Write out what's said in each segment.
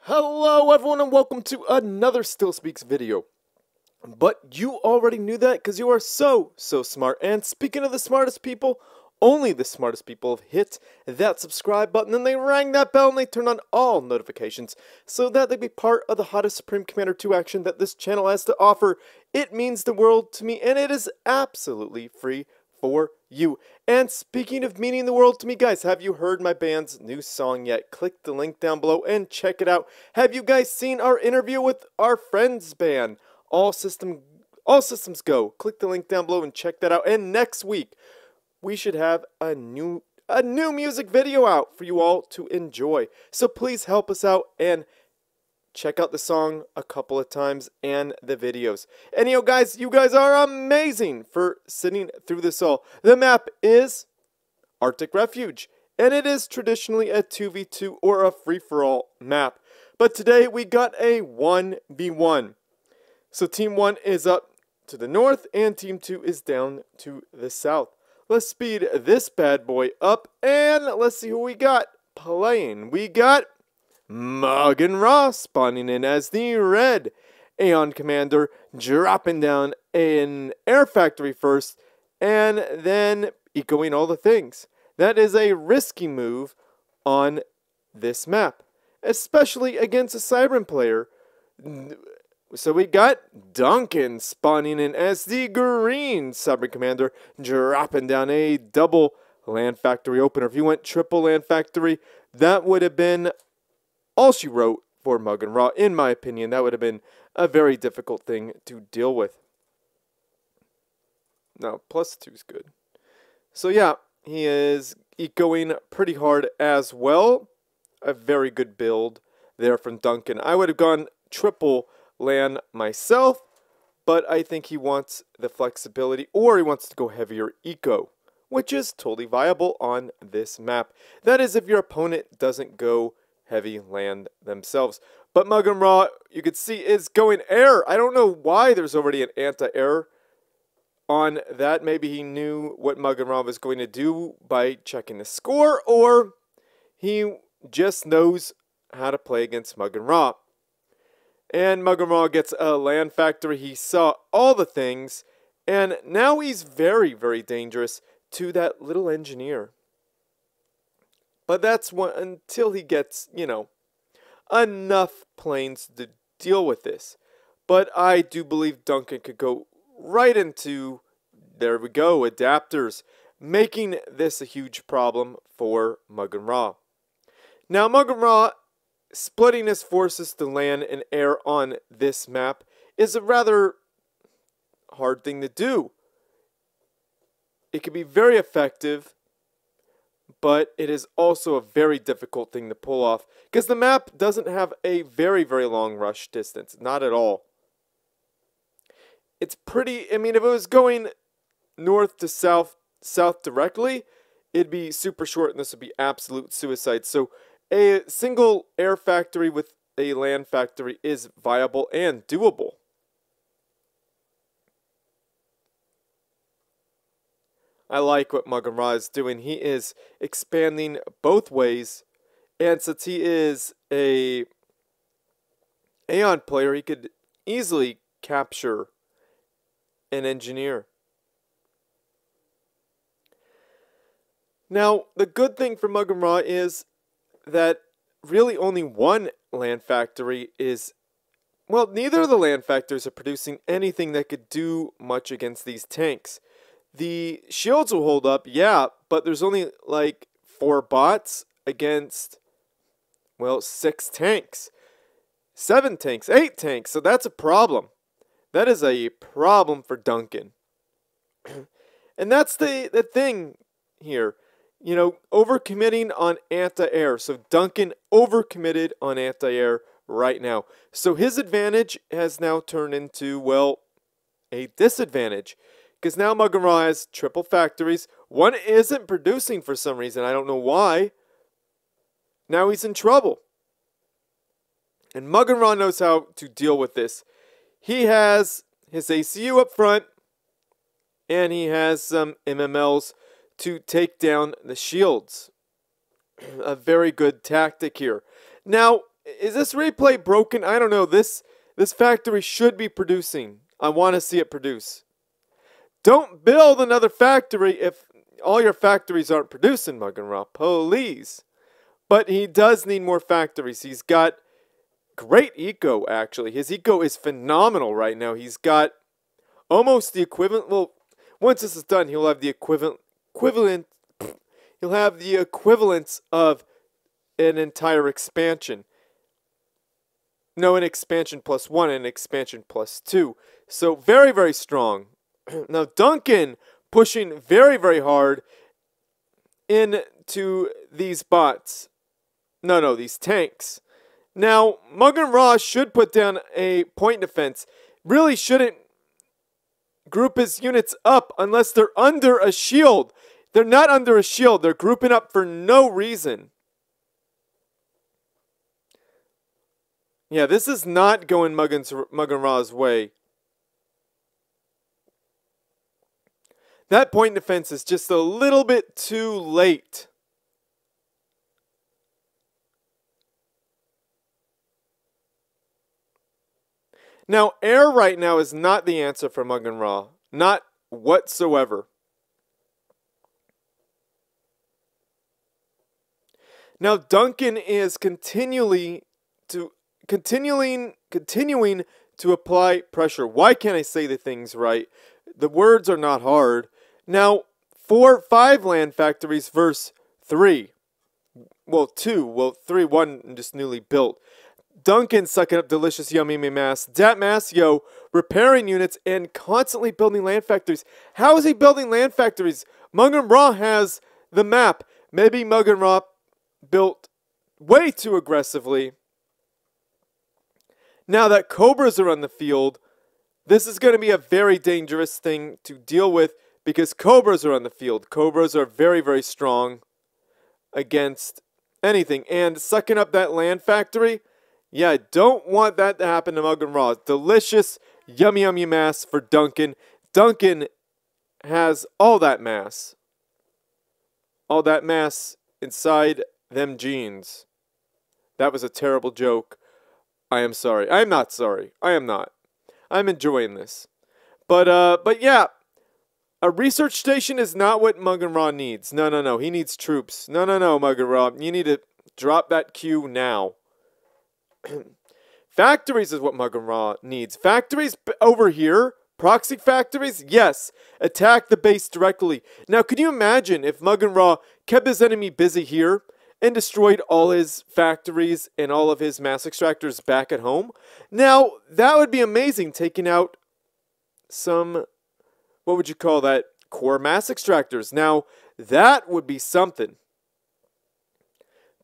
Hello everyone and welcome to another Still Speaks video. But you already knew that because you are so smart. And speaking of the smartest people, only the smartest people have hit that subscribe button and they rang that bell and they turn on all notifications so that they be part of the hottest Supreme Commander 2 action that this channel has to offer. It means the world to me and it is absolutely free for you. And speaking of meaning the world to me, guys, have you heard my band's new song yet? Click the link down below and check it out. Have you guys seen our interview with our friends band? All systems go. Click the link down below and check that out. And next week, we should have a new music video out for you all to enjoy. So please help us out and check out the song a couple of times and the videos. And you guys are amazing for sitting through this all. The map is Arctic Refuge, and it is traditionally a 2v2 or a free-for-all map. But today we got a 1v1. So Team 1 is up to the north and Team 2 is down to the south. Let's speed this bad boy up and let's see who we got playing. We got Maugan spawning in as the red Aeon Commander, dropping down an air factory first, and then ecoing all the things. That is a risky move on this map, especially against a Cybran player. So we got Duncan spawning in as the green Cybran Commander, dropping down a double land factory opener. If you went triple land factory, that would have been all she wrote for Maugan. In my opinion, that would have been a very difficult thing to deal with. No, +2 is good. So yeah, he is ecoing pretty hard as well. A very good build there from Duncan. I would have gone triple land myself, but I think he wants the flexibility, or he wants to go heavier eco, which is totally viable on this map. That is if your opponent doesn't go heavy land themselves. But Maugan, you could see, is going air. I don't know why there's already an anti-air on that. Maybe he knew what Maugan was going to do by checking the score, or he just knows how to play against Maugan. And Maugan gets a land factory. He saw all the things, and now he's very dangerous to that little engineer. But that's until he gets, enough planes to deal with this. But I do believe Duncan could go right into, there we go, adapters, making this a huge problem for Maugan. Now, Maugan splitting his forces to land and air on this map is a rather hard thing to do. It can be very effective, but it is also a very difficult thing to pull off because the map doesn't have a very long rush distance. Not at all. It's pretty, if it was going north to south directly, it'd be super short and this would be absolute suicide. So a single air factory with a land factory is viable and doable. I like what Maugan is doing. He is expanding both ways, and since he is a Aeon player, he could easily capture an engineer. Now, the good thing for Maugan is that really only one land factory is, well, neither of the land factories are producing anything that could do much against these tanks. The shields will hold up, yeah, but there's only like 4 bots against, well, 6 tanks, 7 tanks, 8 tanks, so that's a problem. That is a problem for Duncan. And that's the thing here. Overcommitting on anti-air. So Duncan overcommitted on anti-air right now. So his advantage has now turned into, well, a disadvantage. Because now Maugan has triple factories. One isn't producing for some reason. I don't know why. Now he's in trouble. And Maugan knows how to deal with this. He has his ACU up front. And he has some MMLs to take down the shields. A very good tactic here. Now, Is this replay broken? I don't know. This factory should be producing. I want to see it produce. Don't build another factory if all your factories aren't producing, Maugan Ra. Please. But he does need more factories. He's got great eco, actually. His eco is phenomenal right now. He's got almost the equivalent. Well, once this is done, he'll have the equivalent. He'll have the equivalence of an entire expansion. No, an expansion plus 1 and an expansion plus 2. So very, very strong. Now Duncan pushing very, very hard into these bots. No, these tanks. Now, Maugan Ra should put down a point defense. Really shouldn't group his units up unless they're under a shield. They're not under a shield. They're grouping up for no reason. Yeah, this is not going Maugan Ra's way. That point defense is just a little bit too late. Now, air right now is not the answer for Maugan Ra. Not whatsoever. Now, Duncan is continuing to apply pressure. Why can't I say the things right? The words are not hard. Now, 5 land factories versus 3. Well, 2. Well, 3, 1 just newly built. Duncan sucking up delicious yummy mass. Datmasio repairing units and constantly building land factories. How is he building land factories? Maugan Ra has the map. Maybe Maugan Ra built way too aggressively. Now that Cobras are on the field, this is going to be a very dangerous thing to deal with because Cobras are on the field. Cobras are very, very strong against anything. And sucking up that land factory, yeah, I don't want that to happen to Maugan Ra. Delicious, yummy, yummy mass for Duncan. Duncan has all that mass. All that mass inside them jeans. That was a terrible joke. I am sorry. I am not sorry. I am not. I'm enjoying this. But yeah, a research station is not what Maugan Ra needs. No. He needs troops. No, Maugan Ra. You need to drop that Q now. Factories is what Maugan Ra needs. Factories over here, proxy factories, yes. Attack the base directly. Now, can you imagine if Maugan Ra kept his enemy busy here and destroyed all his factories and all of his mass extractors back at home? Now, that would be amazing, taking out some, what would you call that, core mass extractors. Now, that would be something.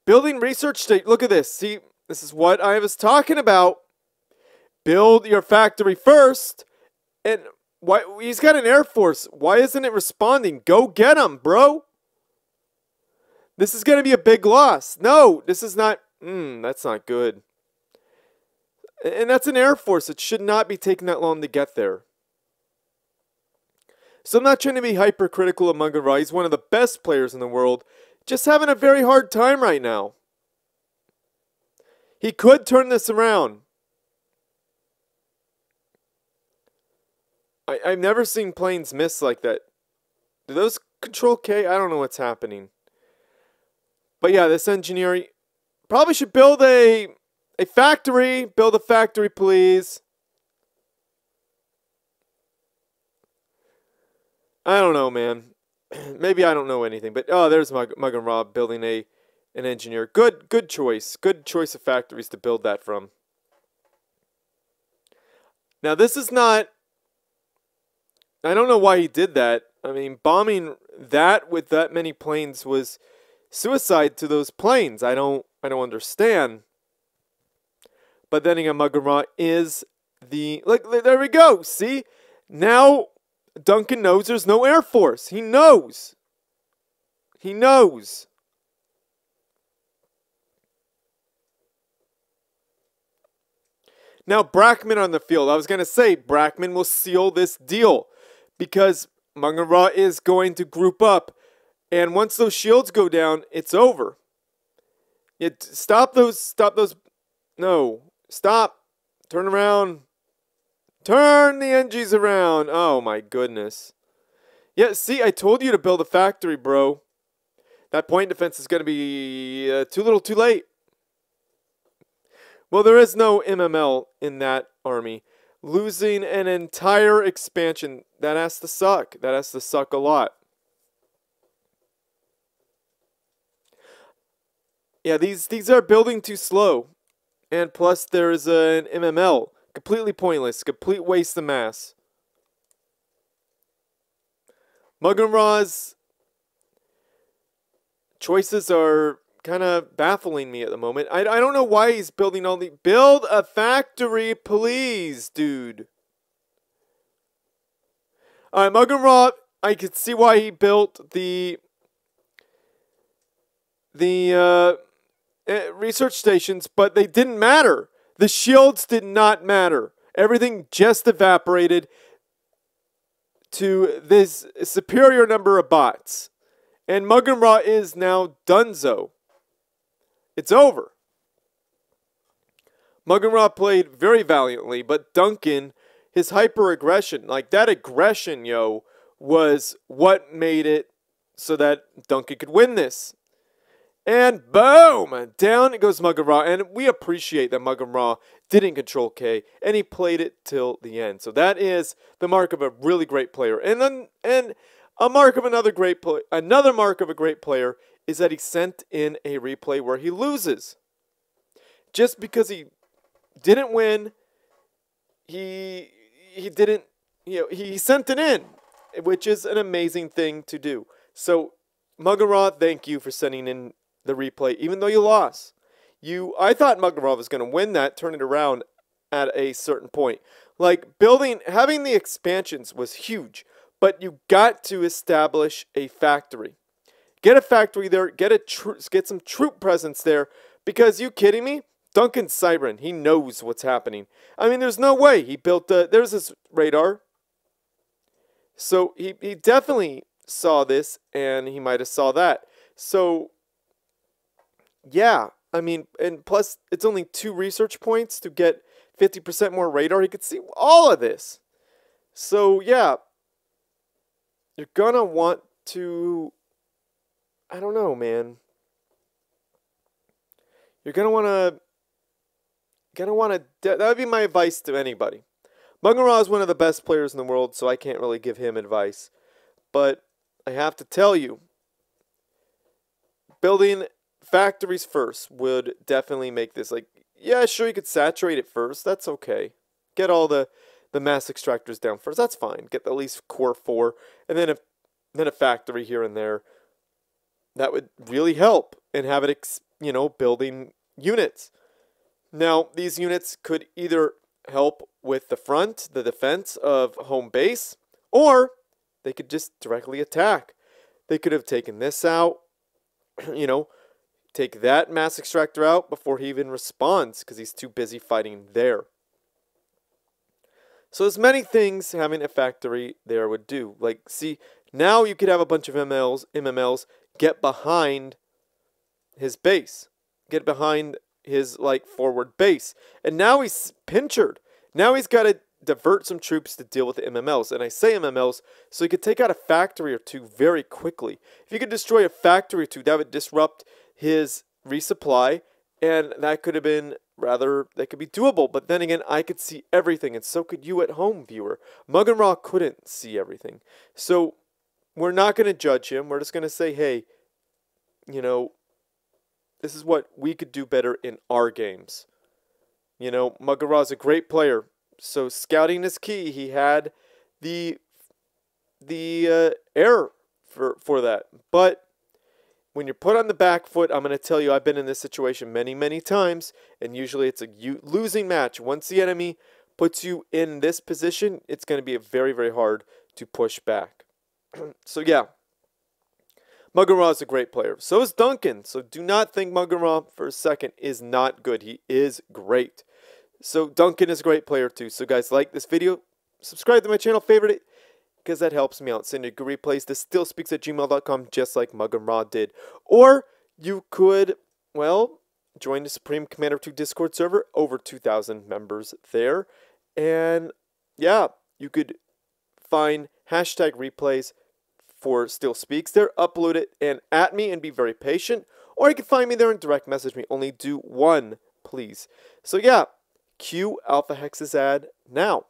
Building research state, look at this. See, this is what I was talking about. Build your factory first. And why he's got an air force. Why isn't it responding? Go get him, bro. This is going to be a big loss. No, this is not. That's not good. And that's an air force. It should not be taking that long to get there. So I'm not trying to be hypercritical of Maugan Ra. He's one of the best players in the world. Just having a very hard time right now. He could turn this around. I've never seen planes miss like that. Do those control K? I don't know what's happening. But yeah, this engineering probably should build a factory. Build a factory, please. I don't know, man. Maybe I don't know anything. But oh, there's Maugan Ra building an engineer. Good choice. Good choice of factories to build that from. Now this is not. I don't know why he did that. I mean, bombing that with that many planes was suicide to those planes. I don't understand. But then again, Maugan Ra is the... Look, there we go. See? Now, Duncan knows there's no Air Force. He knows. He knows. Now, Brackman on the field. I was going to say, Brackman will seal this deal. Because Maugan Ra is going to group up. And once those shields go down, it's over. Stop those No. Stop. Turn around. Turn the NGs around. Oh, my goodness. Yeah, see, I told you to build a factory, bro. That point defense is going to be too little too late. Well, there is no MML in that army. Losing an entire expansion, that has to suck. That has to suck a lot. Yeah, these are building too slow. And plus there is an MML. Completely pointless. Complete waste of mass. Maugan Ra's choices are kind of baffling me at the moment. I don't know why he's building all the... Build a factory, please, dude. Alright, Maugan Ra, I could see why he built the research stations, but they didn't matter. The shields did not matter. Everything just evaporated to this superior number of bots. And Maugan Ra is now donezo. It's over. Maugan Ra played very valiantly, but Duncan, his hyper-aggression, like that aggression, yo, was what made it so that Duncan could win this. And boom! Down goes Maugan Ra, and we appreciate that Maugan Ra didn't control K, and he played it till the end. So that is the mark of a really great player. And a mark of another mark of a great player is that he sent in a replay where he loses. Just because he didn't win, he didn't, he sent it in, which is an amazing thing to do. So Maugan Ra, thank you for sending in the replay, even though you lost. I thought Maugan Ra was going to win that, turn it around at a certain point. Like, having the expansions was huge, but you got to establish a factory. Get a factory there, get some troop presence there, because you kidding me? Duncan's Siren, he knows what's happening. I mean, there's no way he built there's this radar. So he definitely saw this, and he might have saw that. So yeah, I mean, and plus, it's only 2 research points to get 50% more radar. He could see all of this. So, yeah, you're gonna want to, I don't know, man. You're gonna want to, that would be my advice to anybody. Maugan Ra is one of the best players in the world, so I can't really give him advice. But I have to tell you, building factories first would definitely make this, like, yeah, sure, you could saturate it first. That's okay. Get all the mass extractors down first. That's fine. Get at least core 4, and then a factory here and there. That would really help, and have it, building units. Now, these units could either help with the front, the defense of home base, or they could just directly attack. They could have taken this out, take that mass extractor out before he even responds, because he's too busy fighting there. So there's many things having a factory there would do. Like, see, now you could have a bunch of MMLs get behind his base. Get behind his, forward base. And now he's pinchered. Now he's got to divert some troops to deal with the MMLs. And I say MMLs so he could take out a factory or 2 very quickly. If you could destroy a factory or 2, that would disrupt his resupply, and that could have been that could be doable. But then again, I could see everything, and so could you at home, viewer. Maugan Ra couldn't see everything. So we're not going to judge him. We're just going to say, hey, this is what we could do better in our games. Maugan Ra is a great player, so scouting is key. He had the error for that, but when you're put on the back foot, I'm going to tell you, I've been in this situation many, many times, and usually it's a losing match. Once the enemy puts you in this position, it's going to be very, very hard to push back. So yeah, Maugan Ra is a great player. So is Duncan. So do not think Maugan Ra for a second is not good. He is great. So Duncan is a great player too. So guys, like this video, subscribe to my channel, favorite it, because that helps me out. Send your good replays to stillspeaks@gmail.com, just like Maugan Ra did. Or you could, well, join the Supreme Commander 2 Discord server, over 2,000 members there. And yeah, you could find hashtag replays for Still Speaks there, upload it and at me and be very patient. Or you can find me there and direct message me. Only do one, please. So yeah, cue Alpha Hex's ad now.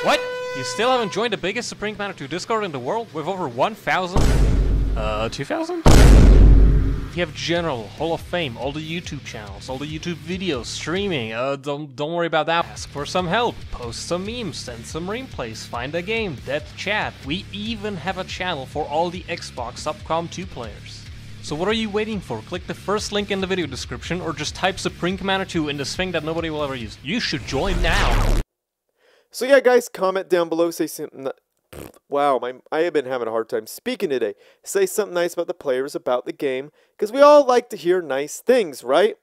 What? You still haven't joined the biggest Supreme Commander 2 Discord in the world with over 1,000? 2,000? You have General, Hall of Fame, all the YouTube channels, all the YouTube videos, streaming. Don't worry about that. Ask for some help, post some memes, send some replays, find a game, dead chat. We even have a channel for all the Xbox Subcom 2 players. So what are you waiting for? Click the first link in the video description or just type Supreme Commander 2 in this thing that nobody will ever use. You should join now! So yeah, guys, comment down below, say something. Wow, I have been having a hard time speaking today. Say something nice about the players, about the game, because we all like to hear nice things, right?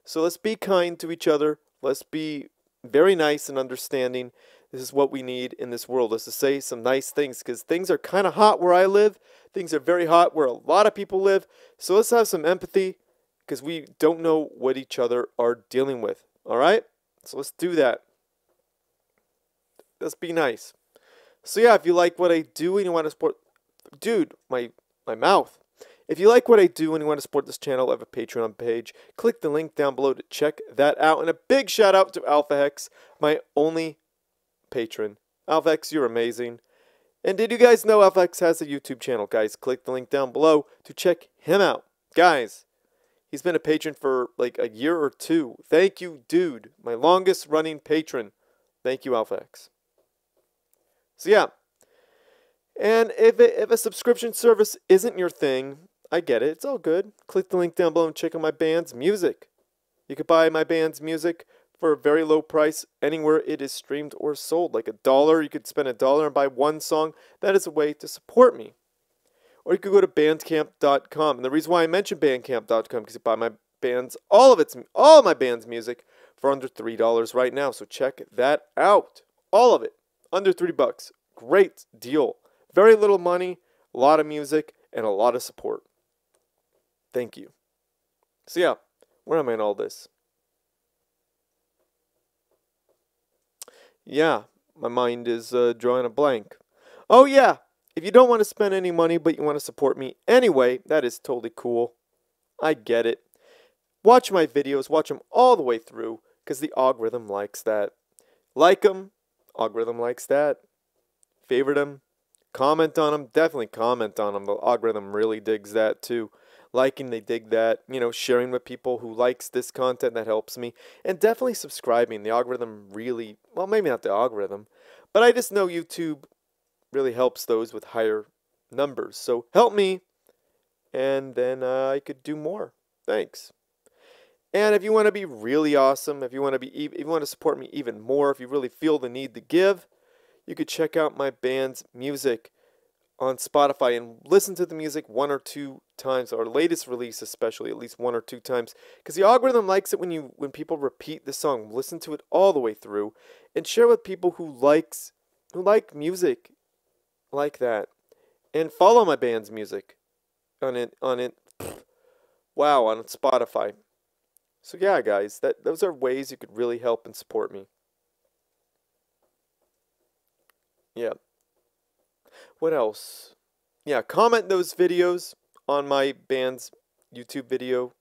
So let's be kind to each other. Let's be very nice and understanding. This is what we need in this world, is to say some nice things, because things are kind of hot where I live. Things are very hot where a lot of people live. So let's have some empathy, because we don't know what each other are dealing with, all right? So let's do that. Let's be nice. So yeah, if you like what I do and you want to support... Dude, my mouth. If you like what I do and you want to support this channel, I have a Patreon page. Click the link down below to check that out. And a big shout out to Alpha Hex, my only patron. Alpha Hex, you're amazing. And did you guys know Alpha Hex has a YouTube channel? Guys, click the link down below to check him out. Guys, he's been a patron for like a year or two. Thank you, dude. My longest running patron. Thank you, Alpha Hex. So yeah, and if a subscription service isn't your thing, I get it. It's all good. Click the link down below and check out my band's music. You could buy my band's music for a very low price anywhere it is streamed or sold. Like $1, you could spend $1 and buy one song. That is a way to support me. Or you could go to bandcamp.com. And the reason why I mention bandcamp.com because you buy my band's all my band's music for under $3 right now. So check that out. All of it. Under $3. Great deal. Very little money, a lot of music, and a lot of support. Thank you. So yeah, where am I in all this? Yeah, my mind is drawing a blank. Oh yeah, if you don't want to spend any money but you want to support me anyway, that is totally cool. I get it. Watch my videos, watch them all the way through, because the algorithm likes that. Like them. Algorithm likes that. Favorite them. Comment on them. Definitely comment on them. The algorithm really digs that too. Liking, they dig that. You know, sharing with people who likes this content, that helps me. And definitely subscribing. The algorithm really, well, maybe not the algorithm, but I just know YouTube really helps those with higher numbers. So help me, and then I could do more. Thanks. And if you want to be really awesome, if you want to support me even more, if you really feel the need to give, you could check out my band's music on Spotify and listen to the music 1 or 2 times, our latest release especially, at least 1 or 2 times, because the algorithm likes it when people repeat the song. Listen to it all the way through and share with people who like music like that, and follow my band's music on Spotify. So yeah, guys, those are ways you could really help and support me. Yeah. What else? Yeah, comment those videos on my band's YouTube video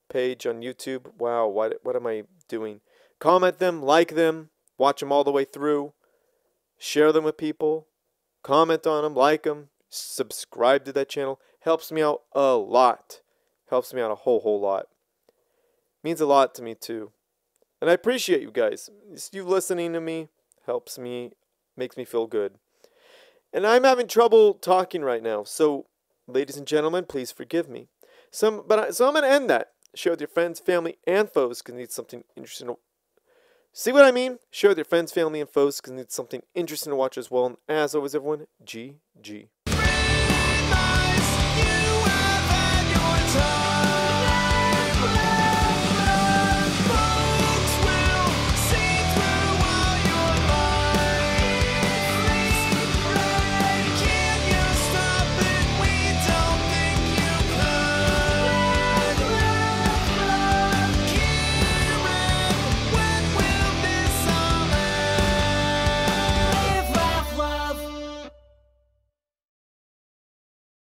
page on YouTube. Wow, what am I doing? Comment them, like them, watch them all the way through, share them with people, comment on them, like them, subscribe to that channel. Helps me out a lot. Helps me out a whole lot. Means a lot to me too. And I appreciate you guys. You listening to me helps me, makes me feel good. And I'm having trouble talking right now. So, ladies and gentlemen, please forgive me. So I'm going to end that. Share with your friends, family, and foes because you need something interesting to... See what I mean? Share with your friends, family, and foes because you need something interesting to watch as well. And as always, everyone, GG.